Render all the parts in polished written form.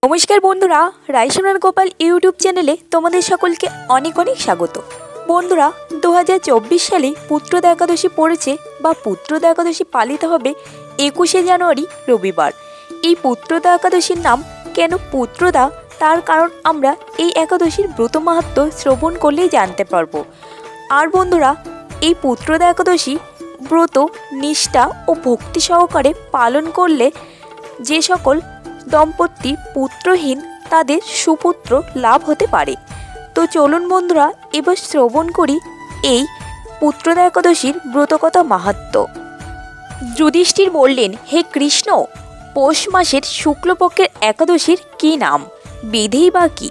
नमस्कार बंधुरा रायसोनार गोपाल यूट्यूब चैनेले तुम्हारे सकलके अनेक अनेक स्वागत। बंधुरा 2024 साले पुत्रदा एकादशी पड़ेছে बा पुत्रदा एकादशी पालित होबे 21 জানুয়ারি रविवार। এই পুত্রদা একাদশীর নাম কেন পুত্রদা তার কারণ আমরা এই একাদশীর ব্রত মাহাত্ম্য শ্রবণ করলেই জানতে পারবো। আর বন্ধুরা এই পুত্রদা একাদশী ব্রত নিষ্ঠা ও ভক্তি সহকারে পালন করলে যে সকল दम्पति पुत्रहीन तादेर सुपुत्र लाभ होते पारे। तो चलुन बंधुरा एबार श्रवण करी एई पुत्रदा एकादशीर व्रतकथा माहात्म्य। युधिष्ठिर बोलेन, हे कृष्ण, पौष मासेर शुक्लपक्षेर एकादशीर की नाम, विधि बा कि,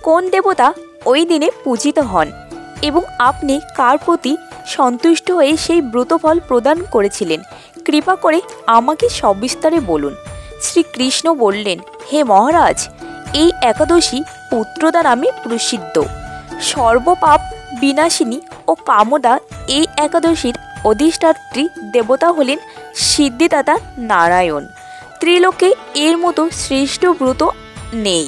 कोन देवता ओई दिने पूजित हन एबं आपनि कार प्रति सन्तुष्ट हये सेई व्रतफल प्रदान करेछिलेन, कृपा करे आमाके सविस्तारे बोलुन। श्रीकृष्ण बोलें, हे महाराज, এই একাদশী পুত্রদা নামে প্রসিদ্ধ। সর্বপাপ বিনাশিনী ও কামদা এই একাদশীর অধিষ্ঠাত্রী দেবতা হলেন সিদ্ধিদাতা নারায়ণ। ত্রিলোকে এর মতো শ্রেষ্ঠ ব্রত নেই।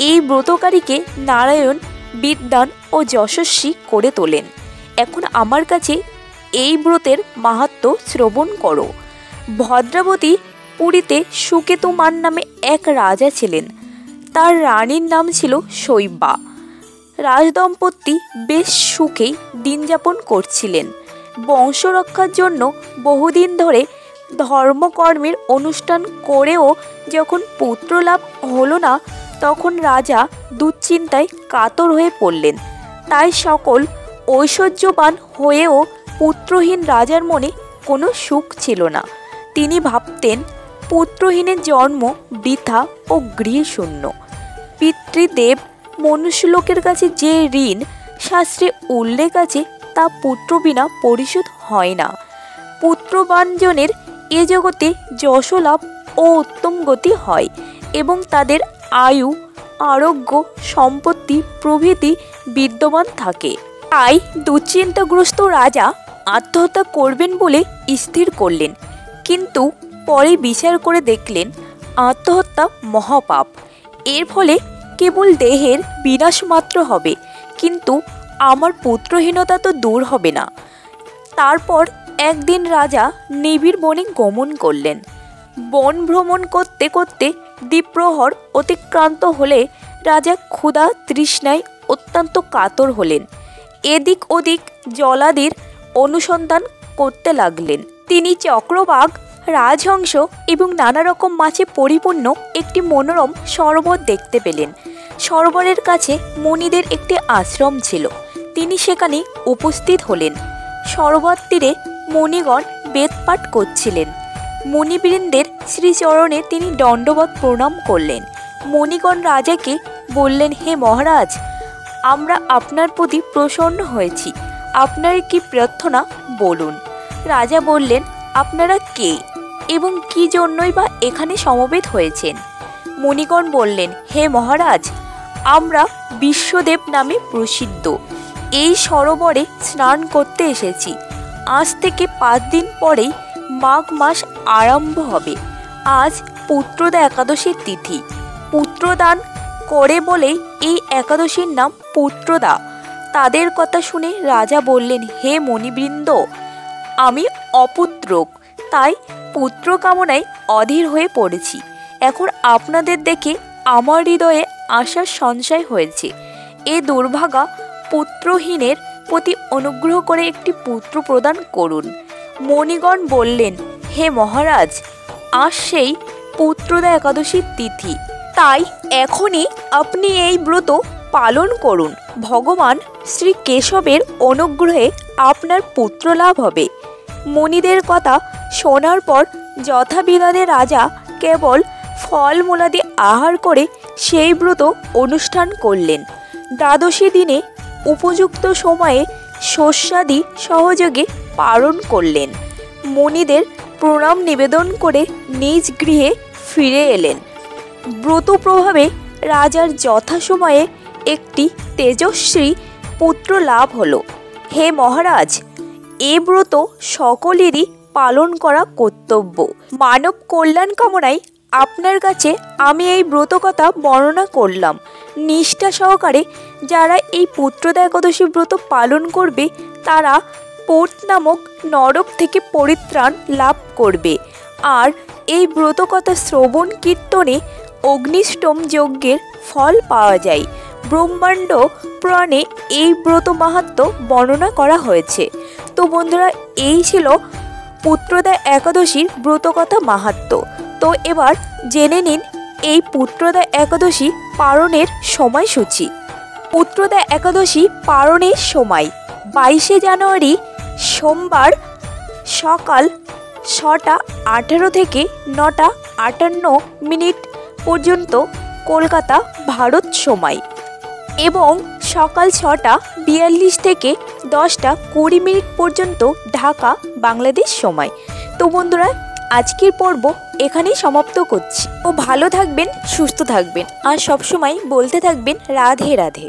এই ব্রতকারীকে নারায়ণ বিদ্বান ও যশস্বী করে তোলেন। এখন আমার কাছে এই ব্রতের মাহাত্ম্য শ্রবণ করো। ভদ্রাবতী পুরীতে সুকেতুমান নামে এক রাজা ছিলেন। তার রানীর নাম ছিল শৈবা। রাজদম্পতি বেশ সুখেই দিন যাপন করছিলেন। বংশ রক্ষার জন্য বহুদিন ধরে ধর্মকর্মের অনুষ্ঠান করেও যখন পুত্র লাভ হলো না, তখন রাজা দুশ্চিন্তায় কাতর হয়ে পড়লেন। তাই সকল ঐশ্বর্যবান হয়েও পুত্রহীন রাজার মনে কোনো সুখ ছিল না। তিনি ভাবতেন, পুত্রহীনের জন্ম বৃথা ও গৃহশূন্য। পিতৃদেব মনুষ্যলোকের কাছে যে ঋণ শাস্ত্রে উল্লেখ আছে তা পুত্র বিনা পরিশোধ হয় না। পুত্রবানজনের এ জগতে যশ লাভ ও উত্তম গতি হয় এবং তাদের আয়ু, আরোগ্য, সম্পত্তি প্রভৃতি বিদ্যমান থাকে। তাই দুশ্চিন্তাগ্রস্ত রাজা আত্মহত্যা করবেন বলে স্থির করলেন। কিন্তু পরে বিচার করে দেখলেন আত্মহত্যা মহাপাপ। এর ফলে কেবল দেহের বিনাশ মাত্র হবে, কিন্তু আমার পুত্রহীনতা তো দূর হবে না। তারপর একদিন রাজা নিবিড় বনে গমন করলেন। বন ভ্রমণ করতে করতে দ্বিপ্রহর অতিক্রান্ত হলে রাজা ক্ষুধা তৃষ্ণায় অত্যন্ত কাতর হলেন। এদিক ওদিক জলাদির অনুসন্ধান করতে লাগলেন। তিনি চক্রবাক, রাজহংস এবং নানা রকম মাছে পরিপূর্ণ একটি মনোরম সরোবর দেখতে পেলেন। সরোবরের কাছে মুনিদের একটি আশ্রম ছিল। তিনি সেখানে উপস্থিত হলেন। সরোবর তীরে মুনিগণ বেদপাঠ করছিলেন। মুনিবৃন্দের শ্রীচরণে তিনি দণ্ডবত প্রণাম করলেন। মুনিগণ রাজাকে বললেন, হে মহারাজ, আমরা আপনার প্রতি প্রসন্ন হয়েছি। আপনার কি প্রার্থনা বলুন। রাজা বললেন, আপনারা কে এবং কি জন্যই বা এখানে সমবেত হয়েছেন? মুনিগণ বললেন, হে মহারাজ, আমরা বিশ্বদেব নামে প্রসিদ্ধ এই সরোবরে স্নান করতে এসেছি। আজ থেকে 5 দিন পরেই মাঘ মাস আরম্ভ হবে। আজ পুত্রদা একাদশীর তিথি। পুত্রদান করে বলেই এই একাদশীর নাম পুত্রদা। তাদের কথা শুনে রাজা বললেন, হে মুনিবৃন্দ, আমি অপুত্রক, তাই পুত্র কামনায় অধীর হয়ে পড়েছি। এখন আপনাদের দেখে আমার হৃদয়ে আশার সঞ্চয় হয়েছে। এ দুর্ভাগা পুত্রহীনের প্রতি অনুগ্রহ করে একটি পুত্র প্রদান করুন। মুনিগণ বললেন, হে মহারাজ, আজ সেই পুত্রদা একাদশীর তিথি, তাই এখনই আপনি এই ব্রত পালন করুন। ভগবান শ্রী কেশবের অনুগ্রহে আপনার পুত্র লাভ হবে। মুনিদের কথা শোনার পর যথাবিধানে রাজা কেবল ফলমূলাদি আহার করে সেই ব্রত অনুষ্ঠান করলেন। দ্বাদশী দিনে উপযুক্ত সময়ে শস্যাদি সহযোগে পালন করলেন। মুনিদের প্রণাম নিবেদন করে নিজ গৃহে ফিরে এলেন। ব্রত প্রভাবে রাজার যথাসময়ে একটি তেজস্বী পুত্র লাভ হলো। হে মহারাজ, এ ব্রত সকলেরই পালন করা কর্তব্য। মানব কল্যাণ কামনায় আপনার কাছে আমি এই ব্রতকথা বর্ণনা করলাম। নিষ্ঠা সহকারে যারা এই পুত্রদা একাদশী ব্রত পালন করবে তারা পোত নামক নরক থেকে পরিত্রাণ লাভ করবে। আর এই ব্রতকথা শ্রবণ কীর্তনে অগ্নিষ্টম যজ্ঞের ফল পাওয়া যায়। ব্রহ্মাণ্ড পুরাণে এই ব্রত মাহাত্ম্য বর্ণনা করা হয়েছে। তো বন্ধুরা, এই ছিল পুত্রদা একাদশীর ব্রতকথা মাহাত্ম্য। তো এবার জেনে নিন এই পুত্রদা একাদশী পালনের সময়সূচি। পুত্রদা একাদশী পালনের সময় 22শে জানুয়ারি সোমবার সকাল 6টা 18 থেকে 9টা 58 পর্যন্ত কলকাতা ভারত সময় এবং সকাল 6টা 42 থেকে 10টা 20 পর্যন্ত ঢাকা বাংলাদেশ সময়। তো বন্ধুরা, আজকের পর্ব এখানেই সমাপ্ত করছি। ও ভালো থাকবেন, সুস্থ থাকবেন আর সবসময় বলতে থাকবেন রাধে রাধে।